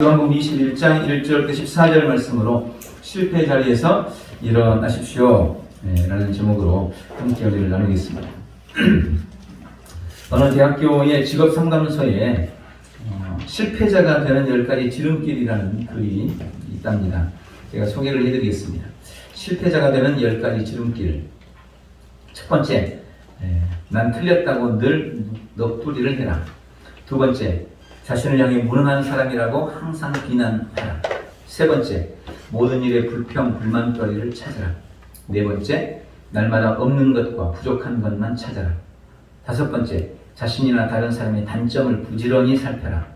요한복음 21장 1절부터 14절 말씀으로 실패 자리에서 일어나십시오 라는 제목으로 함께 은혜를 나누겠습니다. 어느 대학교의 직업상담소에 실패자가 되는 10가지 지름길이라는 글이 있답니다. 제가 소개를 해드리겠습니다. 실패자가 되는 10가지 지름길. 첫 번째, 난 틀렸다고 늘 넋두리를 해라. 두 번째, 자신을 향해 무능한 사람이라고 항상 비난하라. 세 번째, 모든 일에 불평, 불만거리를 찾아라. 네 번째, 날마다 없는 것과 부족한 것만 찾아라. 다섯 번째, 자신이나 다른 사람의 단점을 부지런히 살펴라.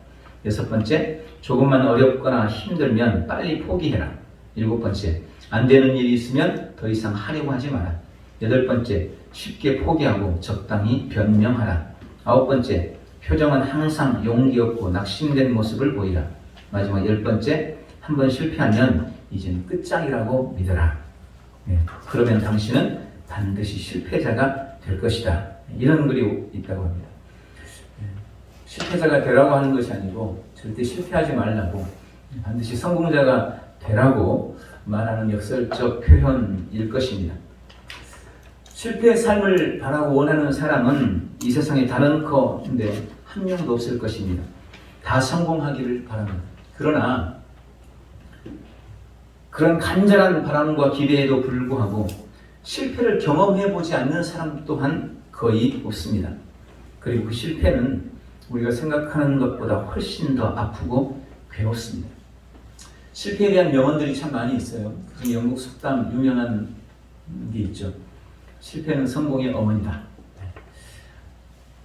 여섯 번째, 조금만 어렵거나 힘들면 빨리 포기해라. 일곱 번째, 안 되는 일이 있으면 더 이상 하려고 하지 마라. 여덟 번째, 쉽게 포기하고 적당히 변명하라. 아홉 번째, 표정은 항상 용기 없고 낙심된 모습을 보이라. 마지막 10번째, 한번 실패하면 이제는 끝장이라고 믿어라. 그러면 당신은 반드시 실패자가 될 것이다. 이런 글이 있다고 합니다. 실패자가 되라고 하는 것이 아니고 절대 실패하지 말라고, 반드시 성공자가 되라고 말하는 역설적 표현일 것입니다. 실패의 삶을 바라고 원하는 사람은 이 세상에 단언컨대 한 명도 없을 것입니다. 다 성공하기를 바랍니다. 그러나 그런 간절한 바람과 기대에도 불구하고 실패를 경험해보지 않는 사람 또한 거의 없습니다. 그리고 그 실패는 우리가 생각하는 것보다 훨씬 더 아프고 괴롭습니다. 실패에 대한 명언들이 참 많이 있어요. 그중에 영국 속담 유명한 게 있죠. 실패는 성공의 어머니다.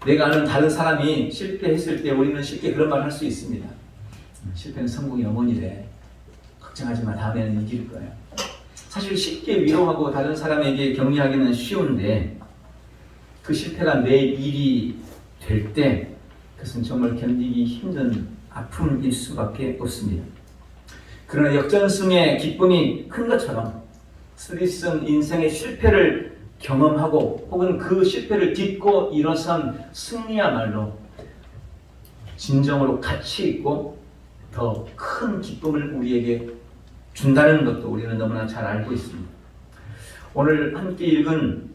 내가 아는 다른 사람이 실패했을 때 우리는 쉽게 그런 말을 할 수 있습니다. 실패는 성공의 어머니래. 걱정하지 마, 다음에는 이길 거야. 사실 쉽게 위로하고 다른 사람에게 격려하기는 쉬운데 그 실패가 내 일이 될 때 그것은 정말 견디기 힘든 아픔일 수밖에 없습니다. 그러나 역전승의 기쁨이 큰 것처럼 쓰리쓴 인생의 실패를 경험하고 혹은 그 실패를 딛고 일어선 승리야말로 진정으로 가치 있고 더 큰 기쁨을 우리에게 준다는 것도 우리는 너무나 잘 알고 있습니다. 오늘 함께 읽은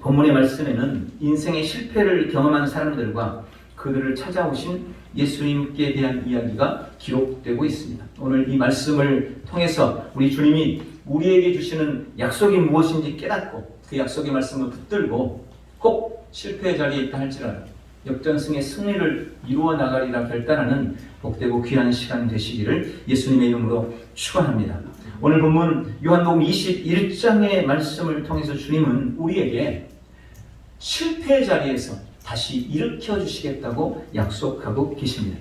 본문의 말씀에는 인생의 실패를 경험한 사람들과 그들을 찾아오신 예수님께 대한 이야기가 기록되고 있습니다. 오늘 이 말씀을 통해서 우리 주님이 우리에게 주시는 약속이 무엇인지 깨닫고 그 약속의 말씀을 붙들고 꼭 실패의 자리에 있다 할지라도 역전승의 승리를 이루어 나가리라 결단하는 복되고 귀한 시간 되시기를 예수님의 이름으로 축원합니다. 오늘 본문 요한복음 21장의 말씀을 통해서 주님은 우리에게 실패의 자리에서 다시 일으켜 주시겠다고 약속하고 계십니다.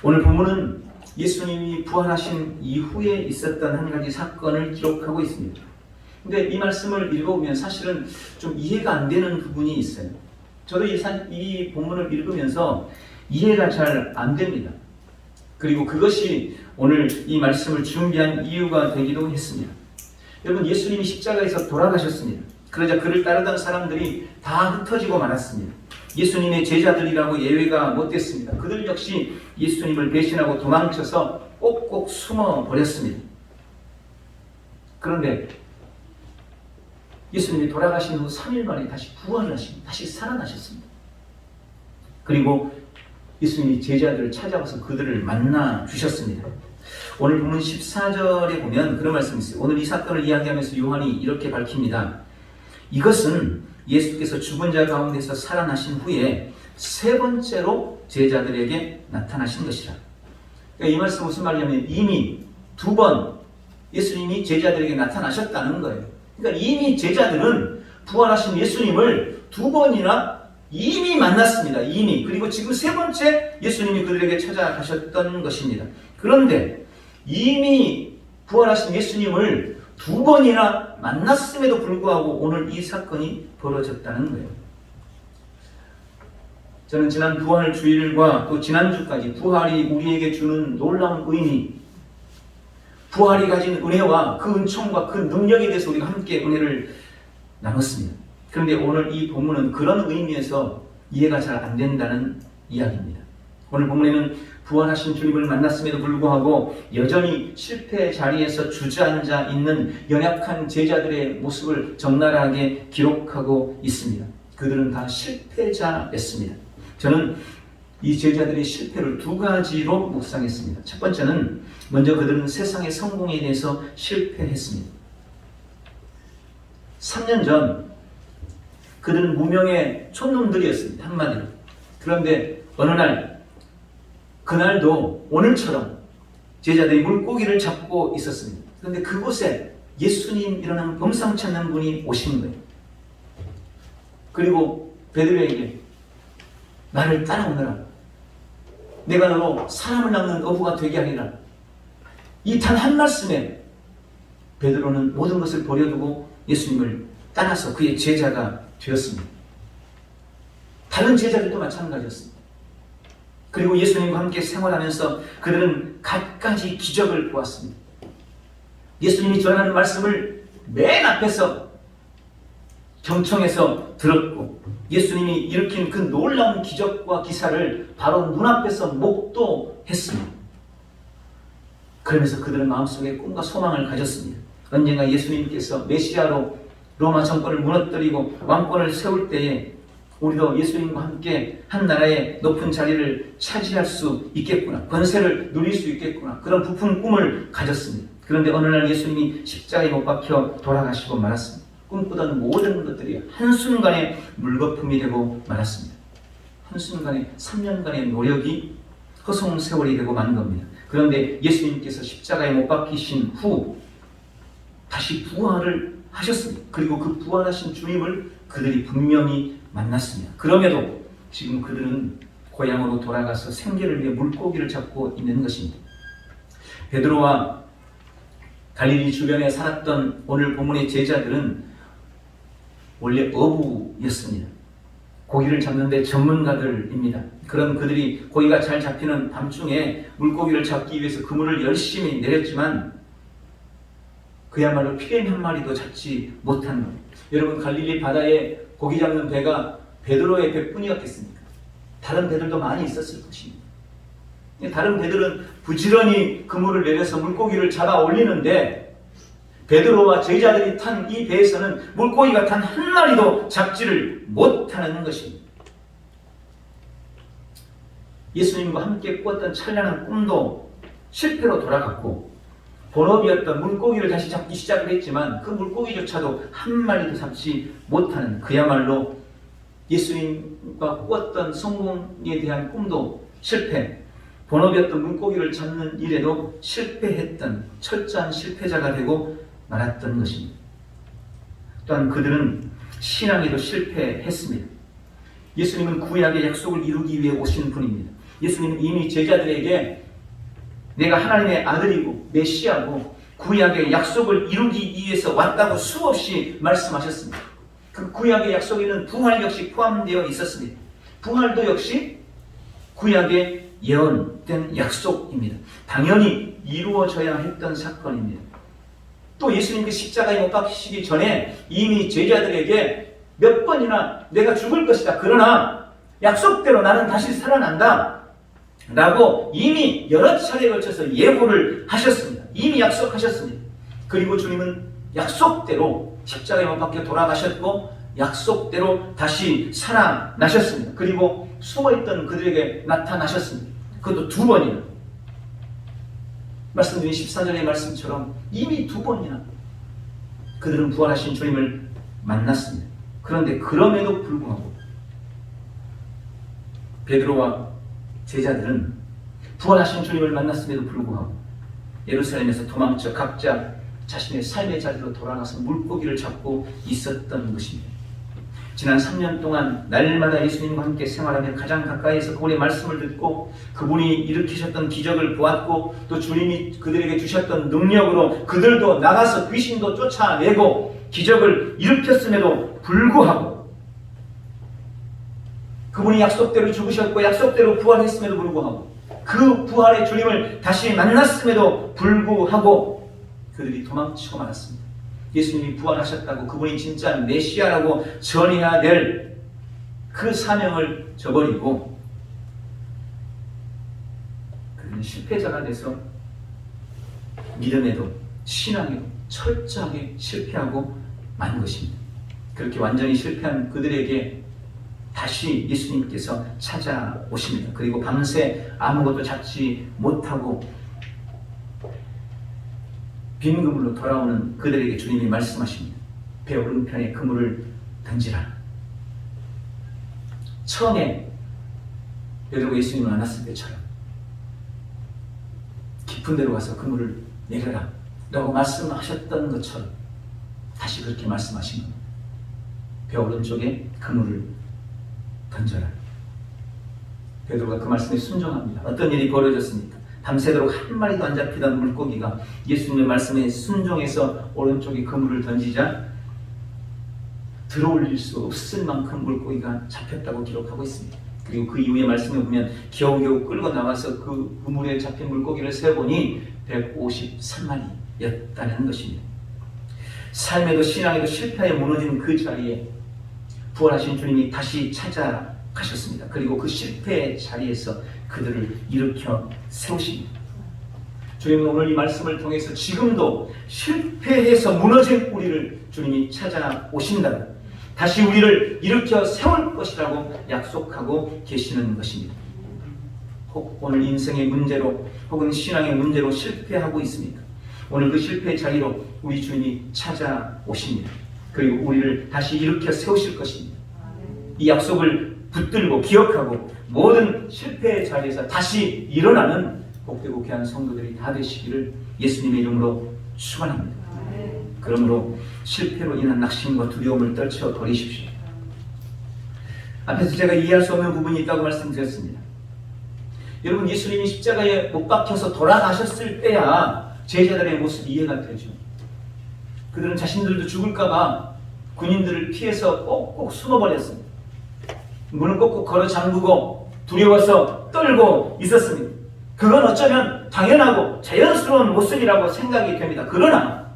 오늘 본문은 예수님이 부활하신 이후에 있었던 한 가지 사건을 기록하고 있습니다. 근데 이 말씀을 읽어보면 사실은 좀 이해가 안 되는 부분이 있어요. 저도 이 본문을 읽으면서 이해가 잘 안 됩니다. 그리고 그것이 오늘 이 말씀을 준비한 이유가 되기도 했습니다. 여러분, 예수님이 십자가에서 돌아가셨습니다. 그러자 그를 따르던 사람들이 다 흩어지고 말았습니다. 예수님의 제자들이라고 예외가 못 됐습니다. 그들 역시 예수님을 배신하고 도망쳐서 꼭꼭 숨어 버렸습니다. 그런데 예수님이 돌아가신 후 3일 만에 다시 부활을 하십니다. 다시 살아나셨습니다. 그리고 예수님이 제자들을 찾아와서 그들을 만나 주셨습니다. 오늘 본문 14절에 보면 그런 말씀이 있어요. 오늘 이 사건을 이야기하면서 요한이 이렇게 밝힙니다. 이것은 예수께서 죽은 자 가운데서 살아나신 후에 세 번째로 제자들에게 나타나신 것이라. 그러니까 이 말씀은 무슨 말이냐면 이미 두 번 예수님이 제자들에게 나타나셨다는 거예요. 그러니까 이미 제자들은 부활하신 예수님을 두 번이나 이미 만났습니다. 이미. 그리고 지금 세 번째 예수님이 그들에게 찾아가셨던 것입니다. 그런데 이미 부활하신 예수님을 두 번이나 만났음에도 불구하고 오늘 이 사건이 벌어졌다는 거예요. 저는 지난 부활 주일과 또 지난주까지 부활이 우리에게 주는 놀라운 의미, 부활이 가진 은혜와 그 은총과 그 능력에 대해서 우리가 함께 은혜를 나눴습니다. 그런데 오늘 이 본문은 그런 의미에서 이해가 잘 안 된다는 이야기입니다. 오늘 본문에는 부활하신 주님을 만났음에도 불구하고 여전히 실패 자리에서 주저앉아 있는 연약한 제자들의 모습을 적나라하게 기록하고 있습니다. 그들은 다 실패자였습니다. 저는 이 제자들의 실패를 두 가지로 묵상했습니다. 첫 번째는 먼저 그들은 세상의 성공에 대해서 실패했습니다. 3년 전 그들은 무명의 촌놈들이었습니다. 한마디로. 그런데 어느 날, 그날도 오늘처럼 제자들이 물고기를 잡고 있었습니다. 그런데 그곳에 예수님이라는 범상치 않는 분이 오신 거예요. 그리고 베드로에게 나를 따라오너라. 내가 너로 사람을 낚는 어부가 되게 하리라. 이 단 한 말씀에 베드로는 모든 것을 버려두고 예수님을 따라서 그의 제자가 되었습니다. 다른 제자들도 마찬가지였습니다. 그리고 예수님과 함께 생활하면서 그들은 갖가지 기적을 보았습니다. 예수님이 전하는 말씀을 맨 앞에서 경청해서 들었고 예수님이 일으킨 그 놀라운 기적과 기사를 바로 눈앞에서 목도했습니다. 그러면서 그들은 마음속에 꿈과 소망을 가졌습니다. 언젠가 예수님께서 메시아로 로마 정권을 무너뜨리고 왕권을 세울 때에 우리도 예수님과 함께 한 나라의 높은 자리를 차지할 수 있겠구나, 권세를 누릴 수 있겠구나, 그런 부푼 꿈을 가졌습니다. 그런데 어느 날 예수님이 십자가에 못 박혀 돌아가시고 말았습니다. 꿈꾸던 모든 것들이 한순간에 물거품이 되고 말았습니다. 한순간에 3년간의 노력이 허송세월이 되고 만 겁니다. 그런데 예수님께서 십자가에 못 박히신 후 다시 부활을 하셨습니다. 그리고 그 부활하신 주님을 그들이 분명히 만났습니다. 그럼에도 지금 그들은 고향으로 돌아가서 생계를 위해 물고기를 잡고 있는 것입니다. 베드로와 갈릴리 주변에 살았던 오늘 본문의 제자들은 원래 어부였습니다. 고기를 잡는데 전문가들입니다. 그런 그들이 고기가 잘 잡히는 밤중에 물고기를 잡기 위해서 그물을 열심히 내렸지만 그야말로 피레미 한 마리도 잡지 못한 것. 여러분, 갈릴리 바다에 고기 잡는 배가 베드로의 배뿐이었겠습니까? 다른 배들도 많이 있었을 것입니다. 다른 배들은 부지런히 그물을 내려서 물고기를 잡아 올리는데 베드로와 제자들이 탄 이 배에서는 물고기가 단 한 마리도 잡지를 못하는 것입니다. 예수님과 함께 꾸었던 찬란한 꿈도 실패로 돌아갔고 본업이었던 물고기를 다시 잡기 시작을 했지만 그 물고기조차도 한 마리도 잡지 못하는, 그야말로 예수님과 꾸었던 성공에 대한 꿈도 실패, 본업이었던 물고기를 잡는 일에도 실패했던 철저한 실패자가 되고 말았던 것입니다. 또한 그들은 신앙에도 실패했습니다. 예수님은 구약의 약속을 이루기 위해 오신 분입니다. 예수님은 이미 제자들에게 내가 하나님의 아들이고 메시아고 구약의 약속을 이루기 위해서 왔다고 수없이 말씀하셨습니다. 그 구약의 약속에는 부활 역시 포함되어 있었습니다. 부활도 역시 구약의 예언된 약속입니다. 당연히 이루어져야 했던 사건입니다. 또 예수님 그 십자가에 못 박히시기 전에 이미 제자들에게 몇 번이나 내가 죽을 것이다, 그러나 약속대로 나는 다시 살아난다 라고 이미 여러 차례에 걸쳐서 예고를 하셨습니다. 이미 약속하셨습니다. 그리고 주님은 약속대로 십자가에 못 박혀 돌아가셨고 약속대로 다시 살아나셨습니다. 그리고 숨어있던 그들에게 나타나셨습니다. 그것도 두 번이나. 말씀드린 14절의 말씀처럼 이미 두 번이나 그들은 부활하신 주님을 만났습니다. 그런데 그럼에도 불구하고 베드로와 제자들은 부활하신 주님을 만났음에도 불구하고 예루살렘에서 도망쳐 각자 자신의 삶의 자리로 돌아가서 물고기를 잡고 있었던 것입니다. 지난 3년 동안 날마다 예수님과 함께 생활하며 가장 가까이에서 그분의 말씀을 듣고 그분이 일으키셨던 기적을 보았고 또 주님이 그들에게 주셨던 능력으로 그들도 나가서 귀신도 쫓아내고 기적을 일으켰음에도 불구하고 그분이 약속대로 죽으셨고 약속대로 부활했음에도 불구하고 그 부활의 주님을 다시 만났음에도 불구하고 그들이 도망치고 말았습니다. 예수님이 부활하셨다고 그분이 진짜 메시아라고 전해야 될 그 사명을 저버리고 실패자가 돼서 믿음에도 신앙에도 철저하게 실패하고 만 것입니다. 그렇게 완전히 실패한 그들에게 다시 예수님께서 찾아오십니다. 그리고 밤새 아무것도 잡지 못하고 빈 그물로 돌아오는 그들에게 주님이 말씀하십니다. 배 오른편에 그물을 던지라. 처음에 베드로가 예수님을 만났을 때처럼 깊은 데로 가서 그물을 내려라 라고 말씀하셨던 것처럼 다시 그렇게 말씀하신 겁니다. 배 오른쪽에 그물을 던져라. 베드로가 그 말씀에 순종합니다. 어떤 일이 벌어졌습니까? 밤새도록 한 마리도 안 잡히던 물고기가 예수님의 말씀에 순종해서 오른쪽에 그물을 던지자 들어올릴 수 없을 만큼 물고기가 잡혔다고 기록하고 있습니다. 그리고 그 이후의 말씀에 보면 겨우겨우 끌고 나와서 그 그물에 잡힌 물고기를 세보니 153마리였다는 것입니다. 삶에도 신앙에도 실패하여 무너진 그 자리에 부활하신 주님이 다시 찾아가셨습니다. 그리고 그 실패의 자리에서 그들을 일으켜 세우십니다. 주님은 오늘 이 말씀을 통해서 지금도 실패해서 무너진 우리를 주님이 찾아오신다고, 다시 우리를 일으켜 세울 것이라고 약속하고 계시는 것입니다. 혹 오늘 인생의 문제로 혹은 신앙의 문제로 실패하고 있습니까? 오늘 그 실패의 자리로 우리 주님이 찾아오십니다. 그리고 우리를 다시 일으켜 세우실 것입니다. 이 약속을 붙들고 기억하고 모든 실패의 자리에서 다시 일어나는 복되고 귀한 성도들이 다 되시기를 예수님의 이름으로 축원합니다. 그러므로 실패로 인한 낙심과 두려움을 떨쳐버리십시오. 앞에서 제가 이해할 수 없는 부분이 있다고 말씀드렸습니다. 여러분, 예수님이 십자가에 못 박혀서 돌아가셨을 때야 제자들의 모습이 이해가 되죠. 그들은 자신들도 죽을까봐 군인들을 피해서 꼭꼭 숨어버렸습니다. 문을 꼭꼭 걸어 잠그고 두려워서 떨고 있었습니다. 그건 어쩌면 당연하고 자연스러운 모습이라고 생각이 됩니다. 그러나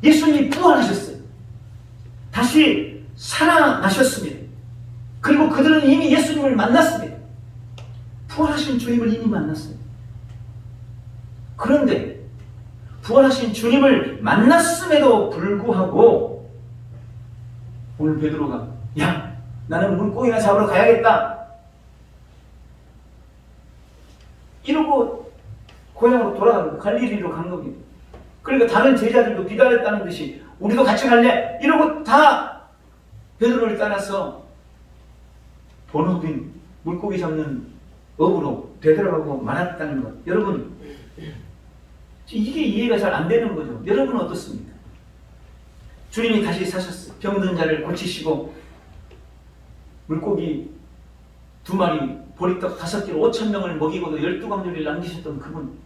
예수님이 부활하셨어요. 다시 살아나셨습니다. 그리고 그들은 이미 예수님을 만났습니다. 부활하신 주님을 이미 만났어요. 그런데 부활하신 주님을 만났음에도 불구하고 오늘 베드로가 야, 나는 물고기나 잡으러 가야겠다 이러고 고향으로 돌아가고 갈릴리로 간 겁니다. 그러니까 다른 제자들도 기다렸다는 듯이 우리도 같이 갈래? 이러고 다 베드로를 따라서 본업인 물고기 잡는 업으로 되돌아가고 말았다는 것. 여러분, 이게 이해가 잘 안 되는 거죠. 여러분은 어떻습니까? 주님이 다시 사셨어요. 병든 자를 고치시고 물고기 2마리, 보리떡 5개, 5,000명을 먹이고도 12광주리를 남기셨던 그분,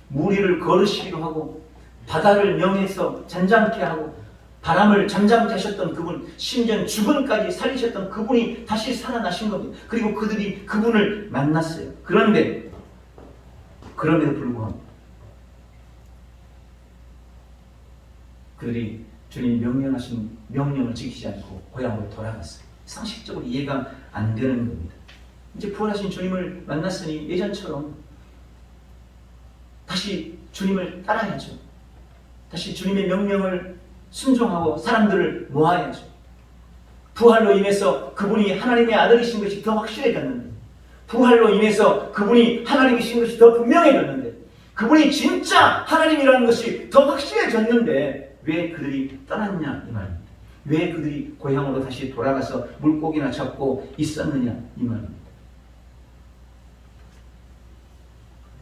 무리를 걸으시기도 하고 바다를 명해서 잔잔케 하고 바람을 잠잠케 하셨던 그분, 심지어 죽음까지 살리셨던 그분이 다시 살아나신 겁니다. 그리고 그들이 그분을 만났어요. 그런데 그럼에도 불구하고 그들이 주님이 명령하신 명령을 지키지 않고 고향으로 돌아갔어요. 상식적으로 이해가 안 되는 겁니다. 이제 부활하신 주님을 만났으니 예전처럼 다시 주님을 따라야죠. 다시 주님의 명령을 순종하고 사람들을 모아야죠. 부활로 인해서 그분이 하나님의 아들이신 것이 더 확실해졌는데, 부활로 인해서 그분이 하나님이신 것이 더 분명해졌는데, 그분이 진짜 하나님이라는 것이 더 확실해졌는데 왜 그들이 떠났냐 이 말입니다. 왜 그들이 고향으로 다시 돌아가서 물고기나 잡고 있었느냐 이 말입니다.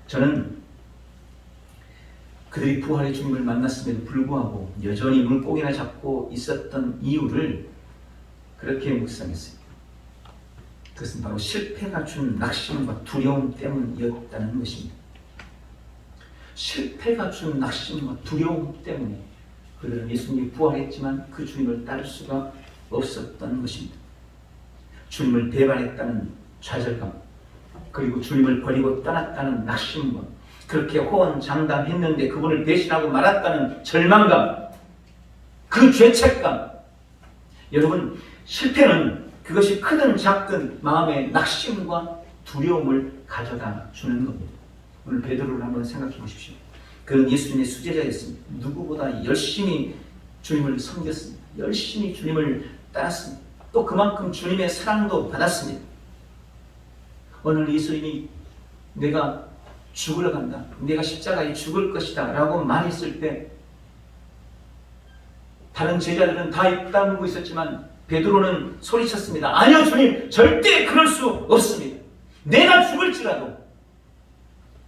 저는 그들이 부활의 주님을 만났음에도 불구하고 여전히 물고기나 잡고 있었던 이유를 그렇게 묵상했습니다. 그것은 바로 실패가 준 낙심과 두려움 때문이었다는 것입니다. 실패가 준 낙심과 두려움 때문에 그들은 예수님이 부활했지만 그 주님을 따를 수가 없었던 것입니다. 주님을 배반했다는 좌절감, 그리고 주님을 버리고 떠났다는 낙심과 그렇게 호언장담했는데 그분을 배신하고 말았다는 절망감, 그 죄책감. 여러분, 실패는 그것이 크든 작든 마음의 낙심과 두려움을 가져다 주는 겁니다. 오늘 베드로를 한번 생각해 보십시오. 그는 예수님의 수제자였습니다. 누구보다 열심히 주님을 섬겼습니다. 열심히 주님을 따랐습니다. 또 그만큼 주님의 사랑도 받았습니다. 오늘 예수님이 내가 죽으러 간다, 내가 십자가에 죽을 것이다 라고 말했을 때 다른 제자들은 다 입 다물고 있었지만 베드로는 소리쳤습니다. 아니요 주님, 절대 그럴 수 없습니다. 내가 죽을지라도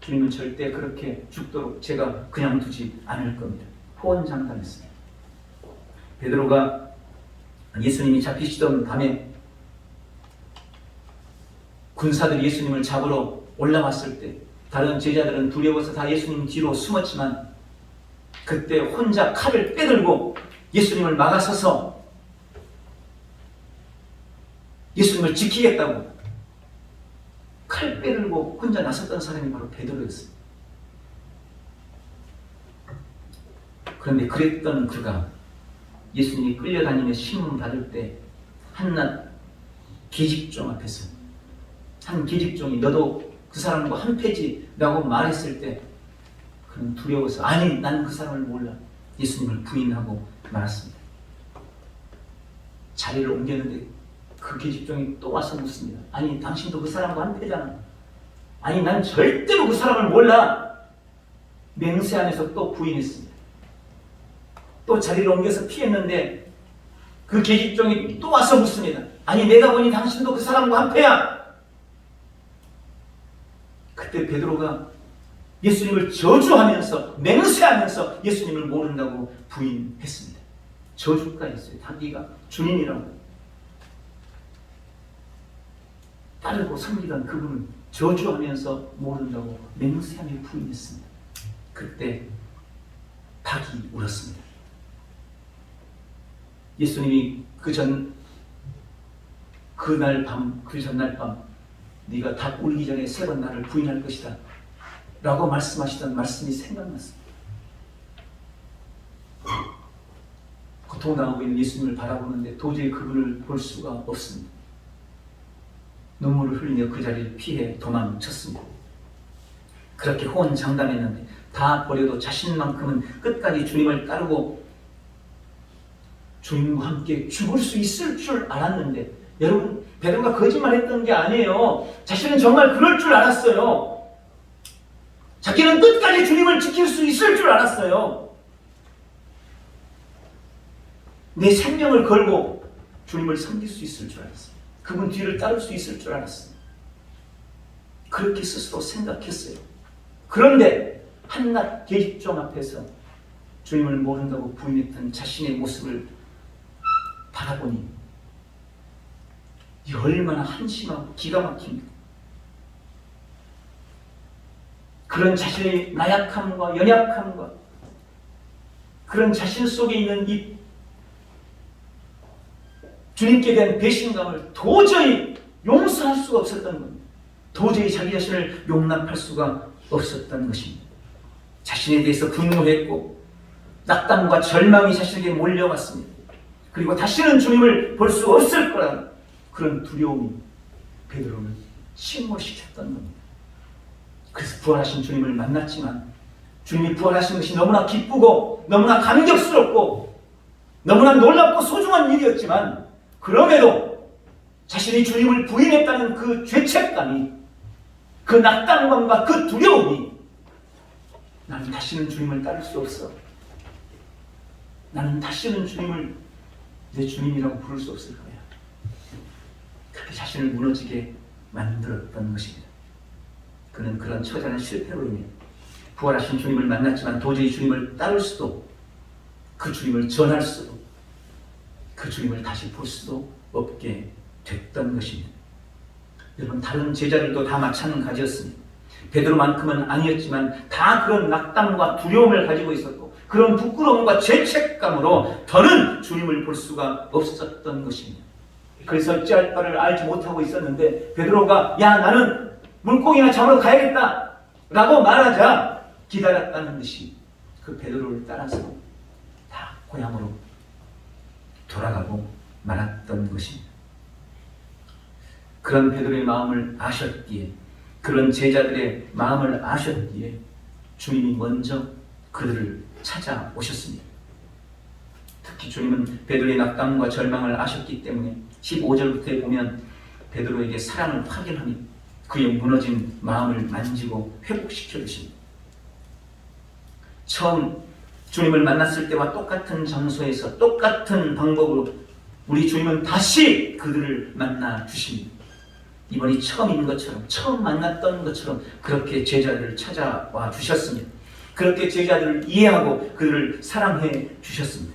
주님은 절대 그렇게 죽도록 제가 그냥 두지 않을 겁니다. 호언장담했습니다. 베드로가 예수님이 잡히시던 밤에 군사들이 예수님을 잡으러 올라왔을 때 다른 제자들은 두려워서 다 예수님 뒤로 숨었지만 그때 혼자 칼을 빼들고 예수님을 막아서서 예수님을 지키겠다고 칼 빼들고 혼자 나섰던 사람이 바로 베드로였습니다. 그런데 그랬던 그가 예수님이 끌려다니며 신문 받을 때 한낱 계집종 앞에서 한 계집종이 너도 그 사람과 한 패지라고 말했을 때 그는 두려워서 아니 나는 그 사람을 몰라 예수님을 부인하고 말았습니다. 자리를 옮겼는데 그 계집종이 또 와서 묻습니다. 아니 당신도 그 사람과 한 패잖아. 아니 난 절대로 그 사람을 몰라. 맹세하면서 또 부인했습니다. 또 자리를 옮겨서 피했는데 그 계집종이 또 와서 묻습니다. 아니 내가 보니 당신도 그 사람과 한 패야. 그때 베드로가 예수님을 저주하면서 맹세하면서 예수님을 모른다고 부인했습니다. 저주까지 했어요. 자기가 주님이라고 따르고 섬기던 그분을 저주하면서 모른다고 맹세하며 부인했습니다. 그때 닭이 울었습니다. 예수님이 그 전날 밤 네가 닭 울기 전에 3번 나를 부인할 것이다 라고 말씀하시던 말씀이 생각났습니다. 고통당하고 있는 예수님을 바라보는데 도저히 그분을 볼 수가 없습니다. 눈물을 흘리며 그 자리를 피해 도망쳤습니다. 그렇게 호언장담했는데 다 버려도 자신만큼은 끝까지 주님을 따르고 주님과 함께 죽을 수 있을 줄 알았는데 여러분 베드로가 거짓말했던 게 아니에요. 자신은 정말 그럴 줄 알았어요. 자기는 끝까지 주님을 지킬 수 있을 줄 알았어요. 내 생명을 걸고 주님을 섬길 수 있을 줄 알았어요. 그분 뒤를 따를 수 있을 줄 알았어요. 그렇게 스스로 생각했어요. 그런데 한낱 계집종 앞에서 주님을 모른다고 부인했던 자신의 모습을 바라보니 얼마나 한심하고 기가 막힙니다. 그런 자신의 나약함과 연약함과 그런 자신 속에 있는 이 주님께 대한 배신감을 도저히 용서할 수가 없었던 겁니다. 도저히 자기 자신을 용납할 수가 없었던 것입니다. 자신에 대해서 분노했고 낙담과 절망이 자신에게 몰려왔습니다. 그리고 다시는 주님을 볼 수 없을 거라는 그런 두려움이 베드로를 침몰시켰던 겁니다. 그래서 부활하신 주님을 만났지만 주님이 부활하신 것이 너무나 기쁘고 너무나 감격스럽고 너무나 놀랍고 소중한 일이었지만 그럼에도 자신이 주님을 부인했다는 그 죄책감이 그 낙담감과 그 두려움이 나는 다시는 주님을 따를 수 없어. 나는 다시는 주님을 내 주님이라고 부를 수 없을 거야. 그렇게 자신을 무너지게 만들었던 것입니다. 그는 그런 처절한 실패로 인해 부활하신 주님을 만났지만 도저히 주님을 따를 수도 그 주님을 전할 수도 그 주님을 다시 볼 수도 없게 됐던 것입니다. 여러분 다른 제자들도 다 마찬가지였습니다. 베드로만큼은 아니었지만 다 그런 낙담과 두려움을 가지고 있었고 그런 부끄러움과 죄책감으로 더는 주님을 볼 수가 없었던 것입니다. 그래서 어찌할 바를 알지 못하고 있었는데 베드로가 야 나는 물고기나 잡으러 가야겠다 라고 말하자 기다렸다는 듯이 그 베드로를 따라서 다 고향으로 돌아가고 말았던 것입니다. 그런 베드로의 마음을 아셨기에, 그런 제자들의 마음을 아셨기에 주님이 먼저 그들을 찾아오셨습니다. 특히 주님은 베드로의 낙담과 절망을 아셨기 때문에 15절부터에 보면 베드로에게 사랑을 확인하며 그의 무너진 마음을 만지고 회복시켜 주십니다. 처음 주님을 만났을 때와 똑같은 장소에서 똑같은 방법으로 우리 주님은 다시 그들을 만나 주십니다. 이번이 처음인 것처럼, 처음 만났던 것처럼 그렇게 제자들을 찾아와 주셨습니다. 그렇게 제자들을 이해하고 그들을 사랑해 주셨습니다.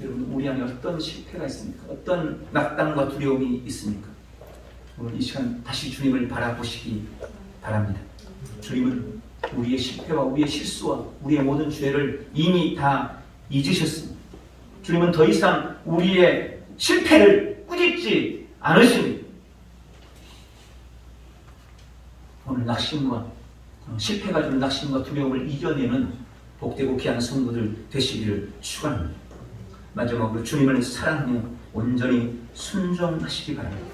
여러분, 우리 안에 어떤 실패가 있습니까? 어떤 낙담과 두려움이 있습니까? 오늘 이 시간 다시 주님을 바라보시기 바랍니다. 주님은 우리의 실패와 우리의 실수와 우리의 모든 죄를 이미 다 잊으셨습니다. 주님은 더 이상 우리의 실패를 꾸짖지 않으십니다. 오늘 낙심과 실패가 주는 낙심과 두려움을 이겨내는 복되고 귀한 성도들 되시기를 축원합니다. 마지막으로 주님을 사랑하며 온전히 순종하시기 바랍니다.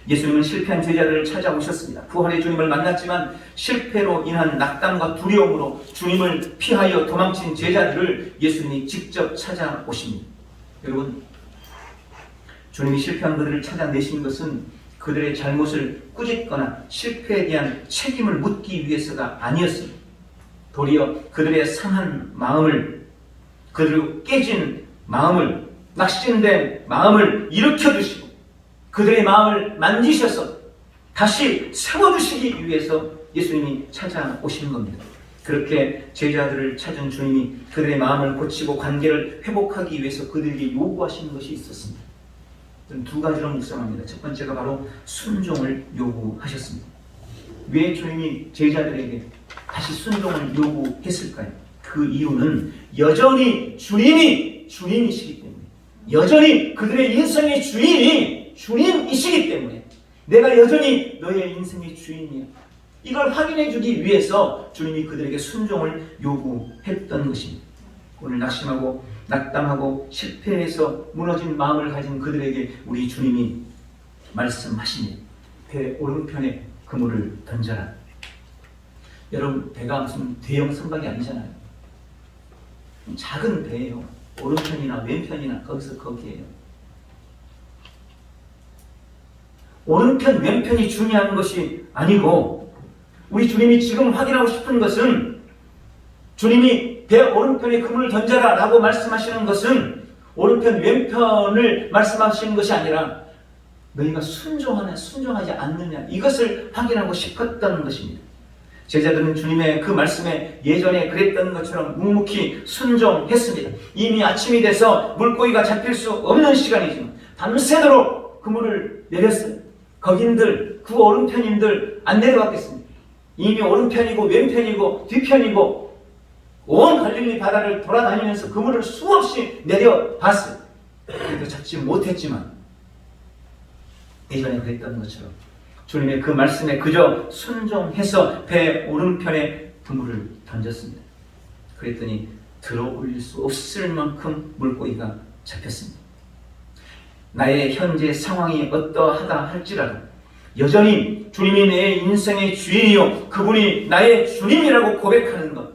예수님은 실패한 제자들을 찾아오셨습니다. 부활의 주님을 만났지만 실패로 인한 낙담과 두려움으로 주님을 피하여 도망친 제자들을 예수님이 직접 찾아오십니다. 여러분, 주님이 실패한 그들을 찾아내신 것은 그들의 잘못을 꾸짖거나 실패에 대한 책임을 묻기 위해서가 아니었습니다. 도리어 그들의 상한 마음을, 그들의 깨진 마음을, 낙심된 마음을 일으켜주시고 그들의 마음을 만지셔서 다시 세워주시기 위해서 예수님이 찾아오시는 겁니다. 그렇게 제자들을 찾은 주님이 그들의 마음을 고치고 관계를 회복하기 위해서 그들에게 요구하시는 것이 있었습니다. 저는 두 가지로 묵상합니다. 첫 번째가 바로 순종을 요구하셨습니다. 왜 주님이 제자들에게 다시 순종을 요구했을까요? 그 이유는 여전히 주님이 주님이시기 때문에, 여전히 그들의 인생의 주인이 주님이시기 때문에, 내가 여전히 너의 인생의 주인이야, 이걸 확인해 주기 위해서 주님이 그들에게 순종을 요구했던 것입니다. 오늘 낙심하고 낙담하고 실패해서 무너진 마음을 가진 그들에게 우리 주님이 말씀하시니 배 오른편에 그물을 던져라. 여러분, 배가 무슨 대형 선박이 아니잖아요. 작은 배예요. 오른편이나 왼편이나 거기서 거기에요. 오른편 왼편이 중요한 것이 아니고, 우리 주님이 지금 확인하고 싶은 것은, 주님이 배 오른편에 그물을 던져라 라고 말씀하시는 것은 오른편 왼편을 말씀하시는 것이 아니라 너희가 순종하냐 순종하지 않느냐, 이것을 확인하고 싶었던 것입니다. 제자들은 주님의 그 말씀에 예전에 그랬던 것처럼 묵묵히 순종했습니다. 이미 아침이 돼서 물고기가 잡힐 수 없는 시간이지만 밤새도록 그물을 내렸어요. 거긴들, 그 오른편인들 안 내려왔겠습니다. 이미 오른편이고 왼편이고 뒤편이고 온 갈릴리 바다를 돌아다니면서 그물을 수없이 내려봤어요. 그래도 잡지 못했지만 예전에 그랬던 것처럼 주님의 그 말씀에 그저 순종해서 배 오른편에 그물을 던졌습니다. 그랬더니 들어 올릴 수 없을 만큼 물고기가 잡혔습니다. 나의 현재 상황이 어떠하다 할지라도 여전히 주님이 내 인생의 주인이요, 그분이 나의 주님이라고 고백하는 것,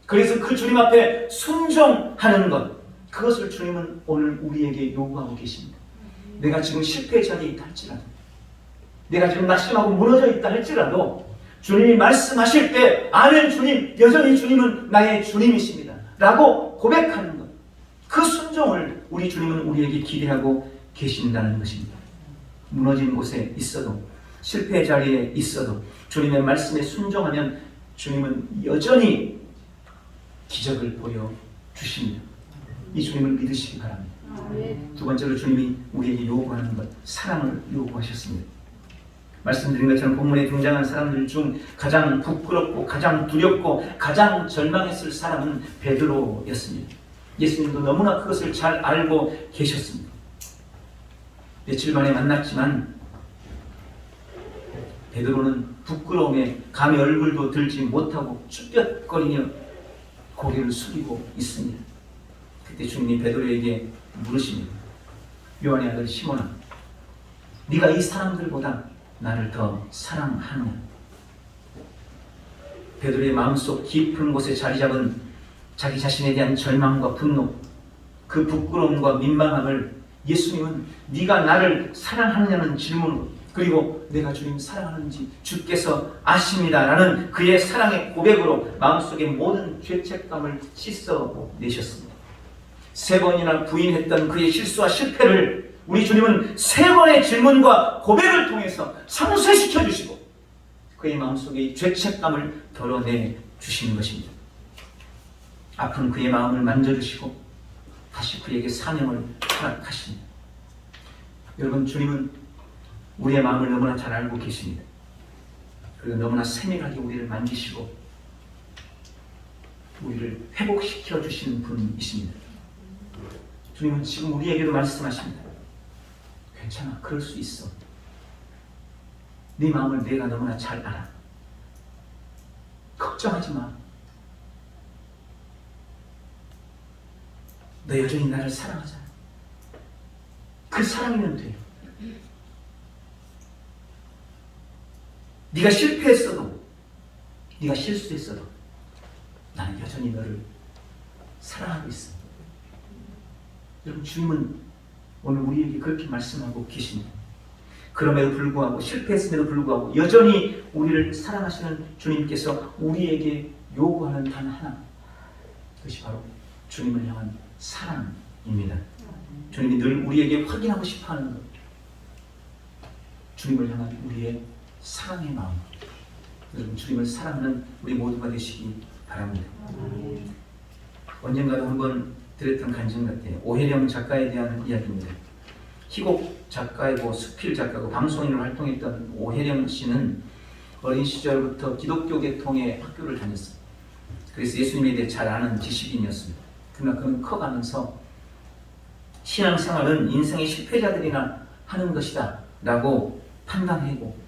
그래서 그 주님 앞에 순종하는 것, 그것을 주님은 오늘 우리에게 요구하고 계십니다. 내가 지금 실패의 자리에 있다 할지라도, 내가 지금 낙심하고 무너져 있다 할지라도 주님이 말씀하실 때 아멘, 주님, 여전히 주님은 나의 주님이십니다 라고 고백하는 것, 그 순종을 우리 주님은 우리에게 기대하고 계신다는 것입니다. 무너진 곳에 있어도, 실패의 자리에 있어도 주님의 말씀에 순종하면 주님은 여전히 기적을 보여주십니다. 이 주님을 믿으시기 바랍니다. 두 번째로 주님이 우리에게 요구하는 것, 사랑을 요구하셨습니다. 말씀드린 것처럼 본문에 등장한 사람들 중 가장 부끄럽고 가장 두렵고 가장 절망했을 사람은 베드로였습니다. 예수님도 너무나 그것을 잘 알고 계셨습니다. 며칠 만에 만났지만 베드로는 부끄러움에 감히 얼굴도 들지 못하고 쭈뼛거리며 고개를 숙이고 있습니다. 그때 주님이 베드로에게 물으십니다. 요한의 아들 시몬아, 네가 이 사람들보다 나를 더 사랑하느냐? 베드로의 마음속 깊은 곳에 자리 잡은 자기 자신에 대한 절망과 분노, 그 부끄러움과 민망함을 예수님은 네가 나를 사랑하느냐는 질문으로, 그리고 내가 주님 사랑하는지 주께서 아십니다 라는 그의 사랑의 고백으로 마음속의 모든 죄책감을 씻어내셨습니다. 3번이나 부인했던 그의 실수와 실패를 우리 주님은 3번의 질문과 고백을 통해서 상쇄시켜 주시고 그의 마음속의 죄책감을 덜어내 주시는 것입니다. 아픈 그의 마음을 만져주시고 다시 그에게 사명을 허락하십니다. 여러분, 주님은 우리의 마음을 너무나 잘 알고 계십니다. 그리고 너무나 세밀하게 우리를 만지시고 우리를 회복시켜 주시는 분이십니다. 주님은 지금 우리에게도 말씀하십니다. 괜찮아, 그럴 수 있어. 네 마음을 내가 너무나 잘 알아. 걱정하지 마. 너 여전히 나를 사랑하잖아. 그 사랑이면 돼. 네가 실패했어도, 네가 실수했어도 나는 여전히 너를 사랑하고 있어. 여러분, 주님은 오늘 우리에게 그렇게 말씀하고 계십니다. 그럼에도 불구하고, 실패했음에도 불구하고 여전히 우리를 사랑하시는 주님께서 우리에게 요구하는 단 하나, 그것이 바로 주님을 향한 사랑입니다. 주님이 늘 우리에게 확인하고 싶어하는 것, 주님을 향한 우리의 사랑의 마음. 여러분, 주님을 사랑하는 우리 모두가 되시기 바랍니다. 언젠가도 한번 드렸던 간증 같아요. 오혜령 작가에 대한 이야기입니다. 희곡 작가이고 수필 작가고 방송인으로 활동했던 오혜령 씨는 어린 시절부터 기독교 계통의 학교를 다녔어요. 그래서 예수님에 대해 잘 아는 지식인이었습니다. 그러나 그는 커가면서 신앙생활은 인생의 실패자들이나 하는 것이다 라고 판단하고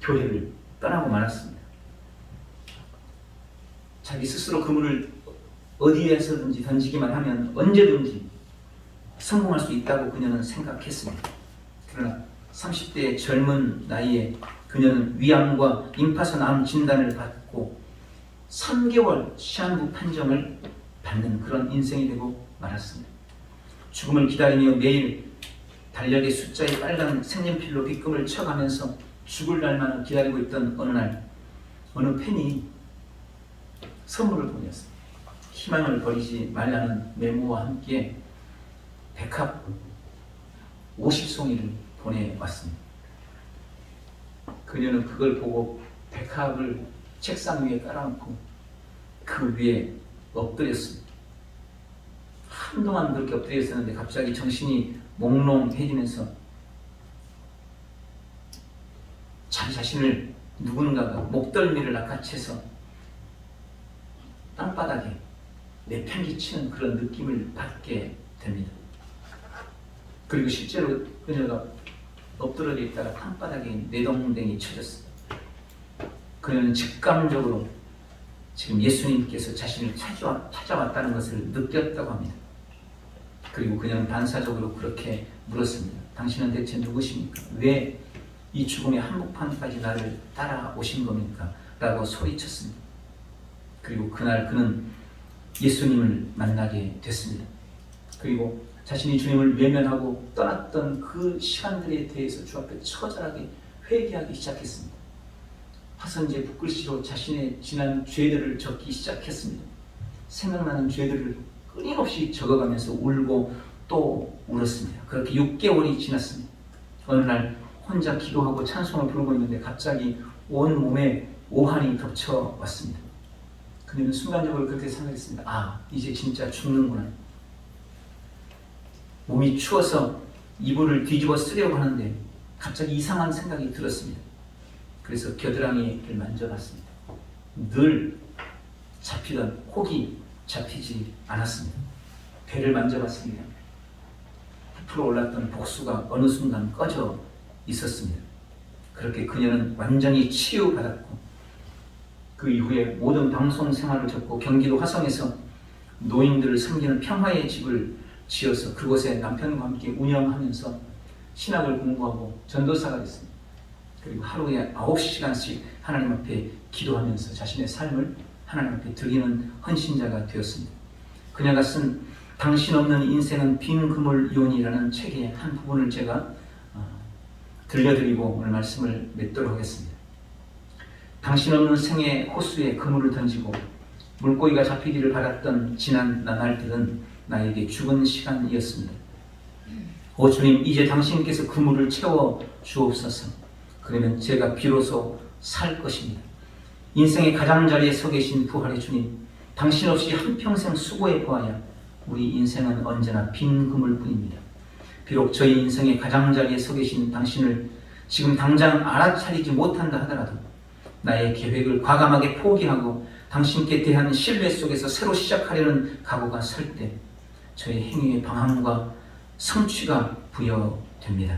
교회를 떠나고 말았습니다. 자기 스스로 그물을 어디에서든지 던지기만 하면 언제든지 성공할 수 있다고 그녀는 생각했습니다. 그러나 30대의 젊은 나이에 그녀는 위암과 임파선 암 진단을 받고 3개월 시한부 판정을 받는 그런 인생이 되고 말았습니다. 죽음을 기다리며 매일 달력의 숫자에 빨간 색연필로 빗금을 쳐가면서 죽을 날만 기다리고 있던 어느 날, 어느 팬이 선물을 보냈습니다. 희망을 버리지 말라는 메모와 함께 백합 50송이를 보내왔습니다. 그녀는 그걸 보고 백합을 책상 위에 깔아놓고 그 위에 엎드렸습니다. 한동안 그렇게 엎드려 있었는데 갑자기 정신이 몽롱해지면서 자기 자신을 누군가가 목덜미를 낚아채서 땅바닥에 내팽개치는 그런 느낌을 받게 됩니다. 그리고 실제로 그녀가 엎드려 있다가 땅바닥에 내동댕이 쳐졌습니다. 그녀는 직감적으로 지금 예수님께서 자신을 찾아왔다는 것을 느꼈다고 합니다. 그리고 그녀는 반사적으로 그렇게 물었습니다. 당신은 대체 누구십니까? 왜 이 죽음의 한복판까지 나를 따라오신 겁니까? 라고 소리쳤습니다. 그리고 그날 그는 예수님을 만나게 됐습니다. 그리고 자신이 주님을 외면하고 떠났던 그 시간들에 대해서 주 앞에 처절하게 회개하기 시작했습니다. 화선지에 붓글씨로 자신의 지난 죄들을 적기 시작했습니다. 생각나는 죄들을 끊임없이 적어가면서 울고 또 울었습니다. 그렇게 6개월이 지났습니다. 어느 날 혼자 기도하고 찬송을 부르고 있는데 갑자기 온 몸에 오한이 덮쳐왔습니다. 그녀는 순간적으로 그렇게 생각했습니다. 아, 이제 진짜 죽는구나. 몸이 추워서 이불을 뒤집어 쓰려고 하는데 갑자기 이상한 생각이 들었습니다. 그래서 겨드랑이를 만져봤습니다. 늘 잡히던 혹이 잡히지 않았습니다. 배를 만져봤습니다. 부풀어 올랐던 복수가 어느 순간 꺼져 있었습니다. 그렇게 그녀는 완전히 치유받았고 그 이후에 모든 방송 생활을 접고 경기도 화성에서 노인들을 섬기는 평화의 집을 지어서 그곳에 남편과 함께 운영하면서 신학을 공부하고 전도사가 됐습니다. 그리고 하루에 9시간씩 하나님 앞에 기도하면서 자신의 삶을 하나님 앞에 드리는 헌신자가 되었습니다. 그녀가 쓴 당신 없는 인생은 빈 그물 이온이라는 책의 한 부분을 제가 들려드리고 오늘 말씀을 맺도록 하겠습니다. 당신 없는 생의 호수에 그물을 던지고 물고기가 잡히기를 바랐던 지난 나날들은 나에게 죽은 시간이었습니다. 오 주님, 이제 당신께서 그물을 채워 주옵소서. 그러면 제가 비로소 살 것입니다. 인생의 가장자리에 서 계신 부활의 주님, 당신 없이 한평생 수고해 보아야 우리 인생은 언제나 빈 그물뿐입니다. 비록 저희 인생의 가장자리에 서 계신 당신을 지금 당장 알아차리지 못한다 하더라도 나의 계획을 과감하게 포기하고 당신께 대한 신뢰 속에서 새로 시작하려는 각오가 설 때 저의 행위의 방향과 성취가 부여됩니다.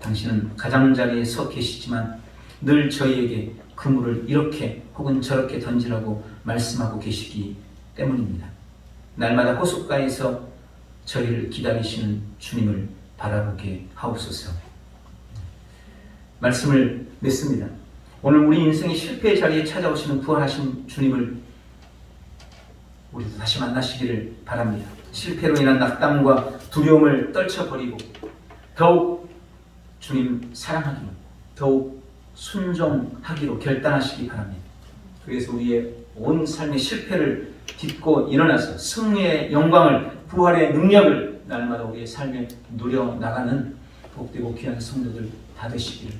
당신은 가장자리에 서 계시지만 늘 저희에게 그물을 이렇게 혹은 저렇게 던지라고 말씀하고 계시기 때문입니다. 날마다 호숫가에서 저희를 기다리시는 주님을 바라보게 하옵소서. 말씀을 맺습니다. 오늘 우리 인생의 실패의 자리에 찾아오시는 부활하신 주님을 우리도 다시 만나시기를 바랍니다. 실패로 인한 낙담과 두려움을 떨쳐버리고 더욱 주님 사랑하기로, 더욱 순종하기로 결단하시기 바랍니다. 그래서 우리의 온 삶의 실패를 딛고 일어나서 승리의 영광을, 부활의 능력을 날마다 우리의 삶에 누려나가는 복되고 귀한 성도들 다 되시기를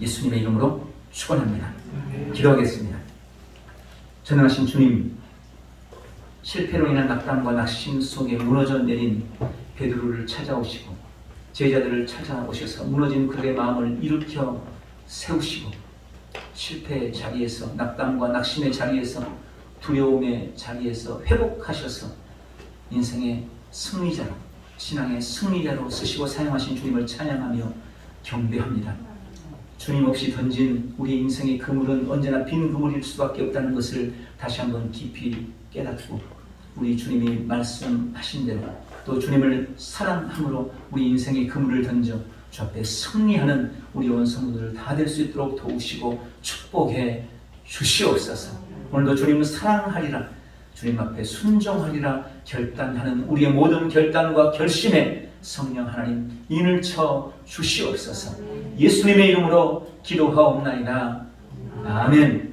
예수님의 이름으로 축원합니다. 기도하겠습니다. 전능하신 주님, 실패로 인한 낙담과 낙심 속에 무너져 내린 베드로를 찾아오시고 제자들을 찾아오셔서 무너진 그들의 마음을 일으켜 세우시고 실패의 자리에서, 낙담과 낙심의 자리에서, 두려움의 자리에서 회복하셔서 인생의 승리자로, 신앙의 승리자로 쓰시고 사용하신 주님을 찬양하며 경배합니다. 주님 없이 던진 우리 인생의 그물은 언제나 빈 그물일 수밖에 없다는 것을 다시 한번 깊이 깨닫고 우리 주님이 말씀하신 대로 또 주님을 사랑함으로 우리 인생의 그물을 던져 주 앞에 승리하는 우리 온 성도들 다 될 수 있도록 도우시고 축복해 주시옵소서. 오늘도 주님을 사랑하리라, 주님 앞에 순종하리라 결단하는 우리의 모든 결단과 결심에 성령 하나님 인을 쳐 주시옵소서. 예수님의 이름으로 기도하옵나이다. 아멘.